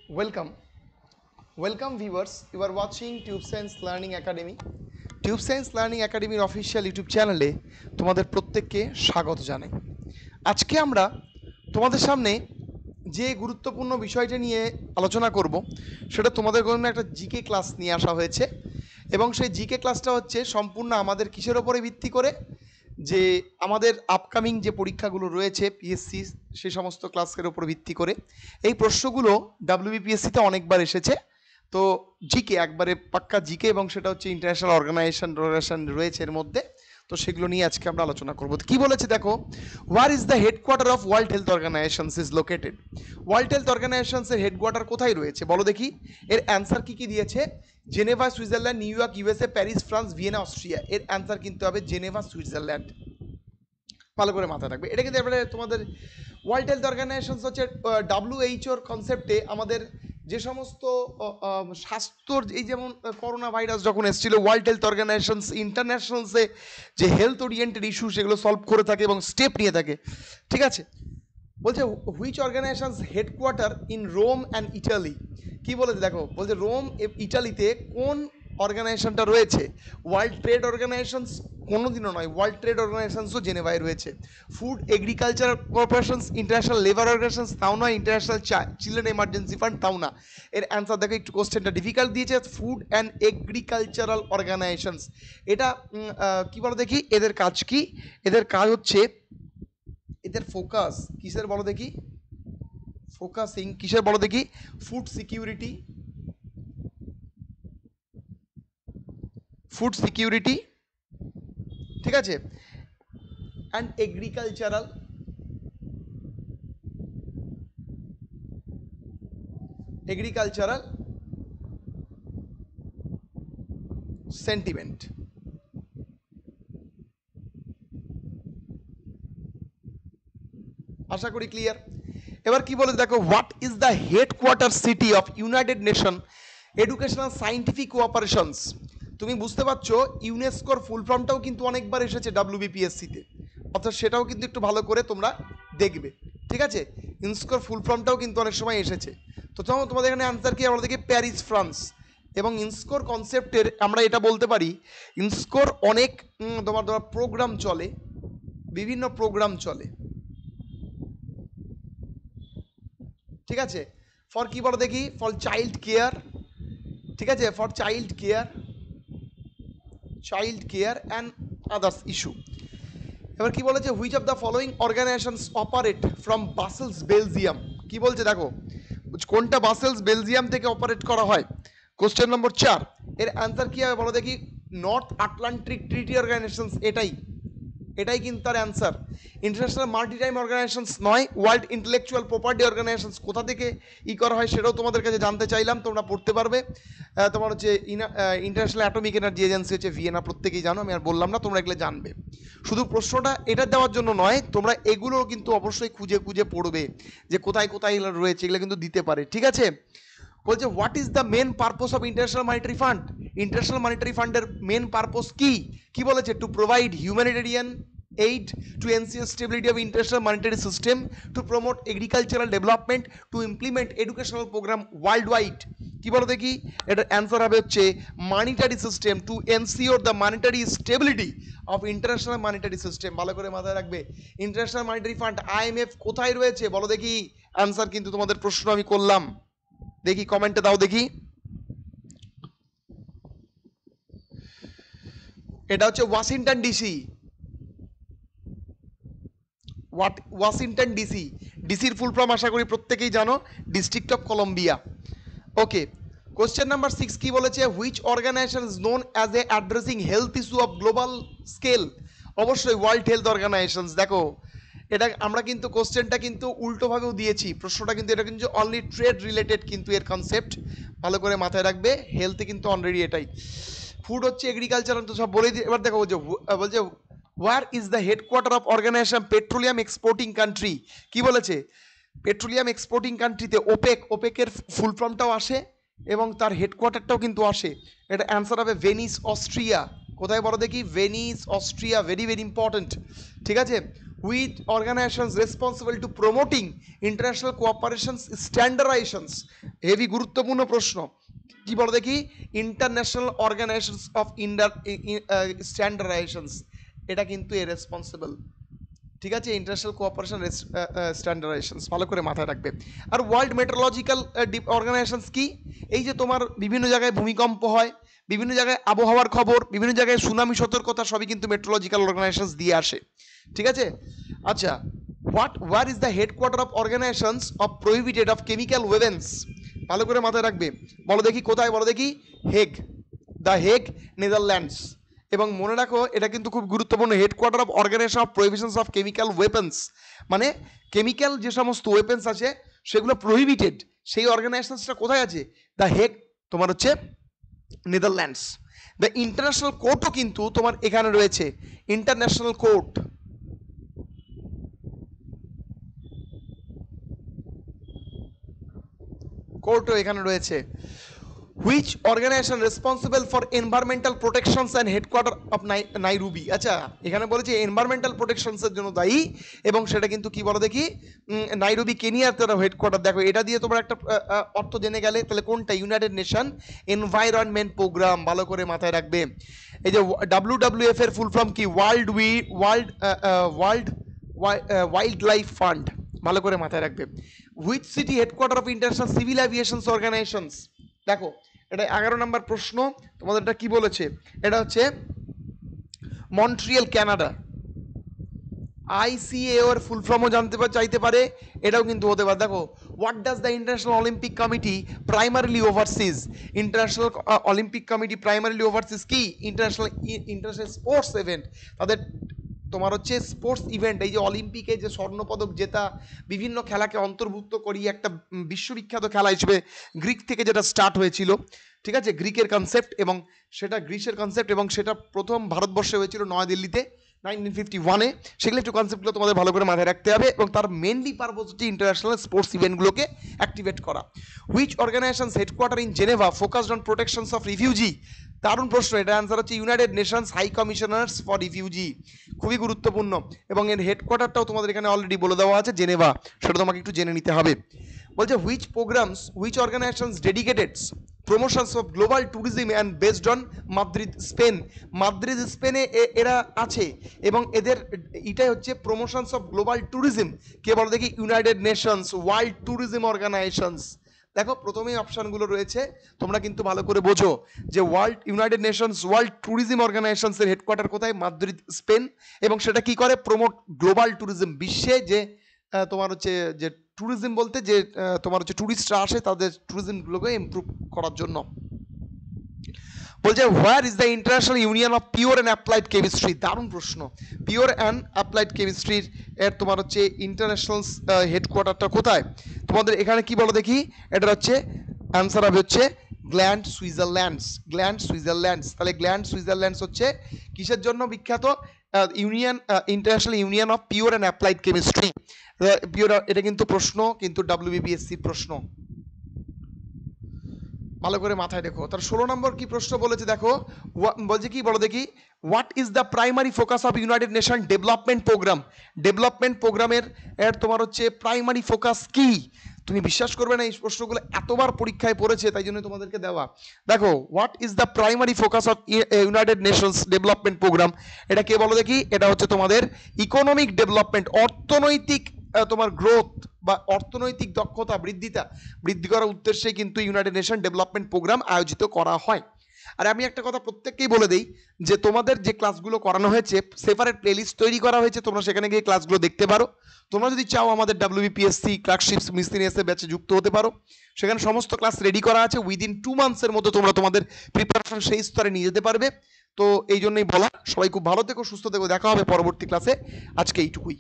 Welcome, welcome viewers. You are watching Tube Science Learning Academy. Tube science learning একাডেমির official YouTube চ্যানেলে তোমাদের প্রত্যেককে স্বাগত জানাই। আজকে আমরা তোমাদের সামনে যে গুরুত্বপূর্ণ বিষয়টা নিয়ে আলোচনা করব সেটা তোমাদের জন্য একটা জিকে ক্লাস নিয়ে আসা হয়েছে, এবং সেই জিকে ক্লাসটা হচ্ছে সম্পূর্ণ আমাদের কিসের ওপরে ভিত্তি করে, যে আমাদের আপকামিং যে পরীক্ষাগুলো রয়েছে পিএসসি সেই সমস্ত ক্লাসের উপর ভিত্তি করে। এই প্রশ্নগুলো ডাব্লিউবিপিএসসিতে অনেকবার এসেছে, তো জিকে একবারে পাক্কা জিকে, এবং সেটা হচ্ছে ইন্টারন্যাশনাল অর্গানাইজেশন রয়েছে এর মধ্যে। তো সেগুলো নিয়ে আজকে আমরা আলোচনা করবো। কি বলেছে দেখো, where is the headquarter of World Health Organisations is located. World Health অর্গানাইজেশনসের হেডকোয়ার্টার কোথায় রয়েছে বলো দেখি। এর অ্যান্সার কি কি দিয়েছে? Geneva Switzerland, New York USA, Paris France, Vienna Austria. এর অ্যান্সার কিন্তু হবে জেনেভা সুইজারল্যান্ড। ভালো করে মাথায় রাখবে এটা। কিন্তু এবারে তোমাদের ওয়ার্ল্ড হেলথ অর্গানাইজেশন হচ্ছে ডাব্লিউএইচওর কনসেপ্টে আমাদের যে সমস্ত স্বাস্থ্যর, এই যেমন করোনা ভাইরাস যখন এসেছিল, ওয়ার্ল্ড হেলথ অর্গানাইজেশন ইন্টারন্যাশনালসে যে হেলথ ওরিয়েন্টেড ইস্যু সেগুলো সলভ করে থাকে এবং স্টেপ নিয়ে থাকে। ঠিক আছে, বলছে which organisations headquarter in Rome and Italy. কি বলেছে দেখো, বলছে রোম ইটালিতে কোন অর্গানাইজেশনটা রয়েছে? ওয়ার্ল্ড ট্রেড অর্গানাইজেশনস কোনোদিনও নয়, ওয়ার্ল্ড ট্রেড অর্গানাইজেশনসও জেনেভায় রয়েছে। Food agriculture corporations, international labour organisations তাও নয়, ইন্টারন্যাশনাল চিলড্রেন এমার্জেন্সি ফান্ড তাও না। এর অ্যান্সার দেখো, একটু কোশ্চেনটা ডিফিকাল্ট দিয়েছে। ফুড অ্যান্ড এগ্রিকালচারাল অর্গানাইজেশনস, এটা কি বলো দেখি, এদের কাজ কি? এদের কাজ হচ্ছে, এদের ফোকাস কিসের বলো দেখি, ফোকাসিং কিসের বলো দেখি, ফুড সিকিউরিটি, ফুড সিকিউরিটি, ঠিক আছে, অ্যান্ড এগ্রিকালচারাল সেন্টিমেন্ট। আশা করি ক্লিয়ার। এবার কি বলে দেখো, what is the headquarter city of United nation educational scientific কোঅপারেশনস। তুমি বুঝতে পারছো ইউনেস্কোর ফুল ফর্মটাও কিন্তু অনেকবার এসেছে ডাব্লিউবিপিএসসিতে, অর্থাৎ সেটাও কিন্তু একটু ভালো করে তোমরা দেখবে। ঠিক আছে, ইউনেস্কোর ফুল ফর্মটাও কিন্তু অনেক সময় এসেছে। তো তোমাদের এখানে অ্যান্সার কি আমরা দেখি, প্যারিস ফ্রান্স। এবং ইনস্কোর কনসেপ্টের আমরা এটা বলতে পারি, ইনস্কোর অনেক তোমার প্রোগ্রাম চলে, বিভিন্ন প্রোগ্রাম চলে। ঠিক আছে, ফর কি বলো দেখি, ফর চাইল্ড কেয়ার, ঠিক আছে, for child care and others issue. এবার কি বলেছে, which of the following organisations operate from Brussels Belgium. কি বলছে দেখো, কোনটা বাসেলস বেলজিয়াম থেকে অপারেট করা হয়? Question number 4। এর অ্যান্সার কি হবে বলো দেখি, নর্থ আটলান্টিক ট্রিটি অর্গানাইজেশনস। এটাই কিন্তু তার অ্যান্সার। ইন্টারন্যাশনাল মাল্টিটাইম অর্গানাইজেশনস নয়, ওয়ার্ল্ড ইন্টেলেকচুয়াল প্রপার্টি অর্গানাইজেশনস কোথা থেকে করা হয় সেটাও তোমাদের কাছে জানতে চাইলাম, তোমরা পড়তে পারবে। তোমার হচ্ছে ইন্টারন্যাশনাল অ্যাটমিক এনার্জি এজেন্সি হচ্ছে ভিয়েনা, প্রত্যেকেই জানো, আমি আর বললাম না, তোমরা এগুলো জানবে। শুধু প্রশ্নটা এটা দেওয়ার জন্য নয়, তোমরা এগুলো কিন্তু অবশ্যই খুঁজে খুঁজে পড়বে যে কোথায় কোথায় এগুলো রয়েছে, এগুলো কিন্তু দিতে পারে। ঠিক আছে, বলছে what is the main purpose of international monetary fund. International monetary ফান্ডের মেন পারপোজ কি বলেছে? To provide humanitarian aid, to ensure stability of international monetary system, to promote agricultural development, to implement educational programme world wide. কি বলো দেখি, এটার answer হবে হচ্ছে monetary system, to ensure the monetary stability of international monetary system. ভালো করে মাথায় রাখবে, ইন্টারন্যাশনাল মনিটারি ফান্ড আইএমএফ কোথায় রয়েছে বলো দেখি। অ্যান্সার কিন্তু তোমাদের প্রশ্ন আমি করলাম, দেখি কমেন্টে দাও দেখি। এটা হচ্ছে ওয়াশিংটন ডিসি। ওয়াশিংটন ডিসি, ডিসির ফুল ফর্ম আশা করি প্রত্যেকেই জানো, district of Columbia. Okay, question number 6 কি বলেছে, which organisation is known as a addressing health issue of global scale. অবশ্যই ওয়ার্ল্ড হেলথ অর্গানাইজেশন। দেখো এটা আমরা কিন্তু কোশ্চেনটা কিন্তু উল্টোভাবেও দিয়েছি, প্রশ্নটা কিন্তু এটা কিন্তু অনলি ট্রেড রিলেটেড কিন্তু এর কনসেপ্ট, ভালো করে মাথায় রাখবে। হেলথে কিন্তু অলরেডি এটাই, ফুড হচ্ছে এগ্রিকালচার তো সব বলেই দিই। এবার দেখো বলছে where is the headquarter of organisation petroleum exporting country. কি বলেছে, পেট্রোলিয়াম এক্সপোর্টিং কান্ট্রিতে ওপেকের ফুল ফর্মটাও আসে এবং তার হেডকোয়ার্টারটাও কিন্তু আসে। এটা অ্যান্সার হবে ভেনিস অস্ট্রিয়া। কোথায় বলো দেখি, Venice Austria, very very important. ঠিক আছে, which organizations responsible to promoting international cooperations standardizations heavy গুরুত্বপূর্ণ প্রশ্ন কি বলো দেখি ইন্টারন্যাশনাল অর্গানাইজেশনস অফ স্ট্যান্ডার্ডাইজেশনস এটা কিন্তু এর রেসপন্সিবল ঠিক আছে ইন্টারন্যাশনাল কোঅপারেশন স্ট্যান্ডার্ডাইজেশনস ভালো করে মাথায় রাখবে আর ওয়ার্ল্ড মেট্রোলজিক্যাল অর্গানাইজেশনস কি এই যে তোমার বিভিন্ন জায়গায় ভূমিকম্প হয় বিভিন্ন জায়গায় আবহাওয়ার খবর বিভিন্ন জায়গায় সুনামি সতর্কতা সবই কিন্তু মেট্রোলজিক্যাল অর্গানাইজেশনস দিয়ে আসে ঠিক আছে আচ্ছা where is the headquarter of organisations of prohibited of chemical weapons ভালো করে মাথায় রাখবে বলো দেখি কোথায় বলো দেখি হেগ দ্য হেগ নেদারল্যান্ডস এবং মনে রাখো এটা কিন্তু খুব গুরুত্বপূর্ণ headquarter of organisation of prohibitions of chemical weapons মানে কেমিক্যাল যে সমস্ত ওয়েপন্স আছে সেগুলো প্রহিবিটেড সেই অর্গানাইজেশনসটা কোথায় আছে দ্য হেগ তোমার হচ্ছে নেদারল্যান্ডস দ্য ইন্টারন্যাশনাল কোর্টও কিন্তু তোমার এখানে রয়েছে ইন্টারন্যাশনাল কোর্ট কোর্টও এখানে রয়েছে which organization responsible for environmental protections and headquarter of Nairobi আচ্ছা এখানে বলেছে এনভায়রনমেন্টাল প্রোটেকশনস এর জন্য দায়ী এবং সেটা কিন্তু কি বলো দেখি নাইরোবি কেনিয়ার তার হেডকোয়ার্টার দেখো এটা দিয়ে তোমরা একটা অর্থ জেনে গেলে তাহলে কোনটা ইউনাইটেড নেশন এনভায়রনমেন্ট প্রোগ্রাম ভালো করে মাথায় রাখবে এই যে WWF এর ফুল ফর্ম কি ওয়ার্ল্ড ওয়াইল্ড লাইফ ফান্ড ভালো করে মাথায় রাখবে which city headquarter of international civil aviation organizations দেখো এটা 11 নম্বর প্রশ্ন তোমাদের এটা কি বলেছে এটা হচ্ছে মন্ট্রিয়াল কানাডা ICAO এর ফুল ফর্মও জানতে চাইতে পারে এটাও কিন্তু হতে পারে দেখো what does the international Olympic committee primarily overseas international Olympic committee primarily overseas কি ইন্টারন্যাশনাল স্পোর্টস ইভেন্ট তাদের তোমার হচ্ছে স্পোর্টস ইভেন্ট এই যে অলিম্পিকে যে স্বর্ণপদক জেতা বিভিন্ন খেলাকে অন্তর্ভুক্ত করি একটা বিশ্ববিখ্যাত খেলা হিসেবে গ্রিক থেকে যেটা স্টার্ট হয়েছিল ঠিক আছে গ্রিকের কনসেপ্ট এবং সেটা গ্রিসের কনসেপ্ট এবং সেটা প্রথম ভারতবর্ষে হয়েছিল নয়াদিল্লিতে 1951-এ সেগুলো একটু কনসেপ্টগুলো তোমাদের ভালো করে মাথায় রাখতে হবে এবং তার মেনলি পারপাস হচ্ছে ইন্টারন্যাশনাল স্পোর্টস ইভেন্টগুলোকে অ্যাক্টিভেট করা which organisations headquarter in Geneva focused on protections of refugee দারুণ প্রশ্ন এটা অ্যান্সার হচ্ছে United Nations high commissioners for refugee খুবই গুরুত্বপূর্ণ এবং এর হেডকোয়ার্টারটাও তোমাদের এখানে অলরেডি বলে দেওয়া আছে জেনেভা সেটা তোমাকে একটু জেনে নিতে হবে বলছে which programmes which organisations dedicated promotions of global tourism and based on Madrid Spain Madrid স্পেনে এরা আছে এবং এদের এটাই হচ্ছে প্রমোশনস অফ গ্লোবাল ট্যুরিজম কে বলো দেখি United Nations world tourism organisations দেখো প্রথমেই অপশনগুলো রয়েছে তোমরা কিন্তু ভালো করে বোঝো যে ইউনাইটেড নেশনস ওয়ার্ল্ড ট্যুরিজম অর্গানাইজেশনসের হেডকোয়ার্টার কোথায় মাদ্রিদ স্পেন এবং সেটা কি করে প্রমোট গ্লোবাল ট্যুরিজম বিশ্বে যে তোমার হচ্ছে যে ট্যুরিজম বলতে যে তোমার হচ্ছে ট্যুরিস্টরা আসে তাদের ট্যুরিজমগুলোকে ইমপ্রুভ করার জন্য বলছে where is the international union of pure and applied chemistry দারুণ প্রশ্ন পিওর অ্যান্ড অ্যাপ্লাইড কেমিস্ট্রির এর তোমার হচ্ছে ইন্টারন্যাশনাল হেডকোয়ার্টারটা কোথায় তোমাদের এখানে কি বলো দেখি এটা হচ্ছে অ্যান্সার হবে হচ্ছে গ্ল্যান্ড সুইজারল্যান্ডস তাহলে গ্ল্যান্ড সুইজারল্যান্ডস হচ্ছে কিসের জন্য বিখ্যাত international union of pure and applied chemistry pure এটা কিন্তু প্রশ্ন কিন্তু WBPSC প্রশ্ন ভালো করে মাথায় দেখো তার 16 নম্বর কি প্রশ্ন বলেছে দেখো বলছে কি বলো দেখি what is the primary focus of United nation development প্রোগ্রামের তোমার হচ্ছে প্রাইমারি ফোকাস কি তুমি বিশ্বাস করবে না এই প্রশ্নগুলো এতবার পরীক্ষায় পড়েছে তাই জন্য তোমাদেরকে দেওয়া দেখো what is the primary focus of United Nations development programme এটা কে বলো দেখি এটা হচ্ছে তোমাদের ইকোনমিক ডেভেলপমেন্ট অর্থনৈতিক তোমার গ্রোথ বা অর্থনৈতিক দক্ষতা বৃদ্ধি করার উদ্দেশ্যে কিন্তু ইউনাইটেড নেশন ডেভেলপমেন্ট প্রোগ্রাম আয়োজিত করা হয় আর আমি একটা কথা প্রত্যেককেই বলে দেই যে তোমাদের যে ক্লাসগুলো করানো হয়েছে সেপারেট প্লেলিস্ট তৈরি করা হয়েছে তোমরা সেখানে গিয়ে ক্লাসগুলো দেখতে পারো তোমরা যদি চাও আমাদের WBPSC ক্লার্কশিপ মিসলিনিয়াসের ব্যাচে যুক্ত হতে পারো সেখানে সমস্ত ক্লাস রেডি করা আছে উইদিন 2 মান্থসের মধ্যে তোমরা তোমাদের প্রিপারেশন সেই স্তরে নিয়ে যেতে পারবে তো এই জন্যই বলা সবাই খুব ভালো থেকো সুস্থ থেকো দেখা হবে পরবর্তী ক্লাসে আজকে এইটুকুই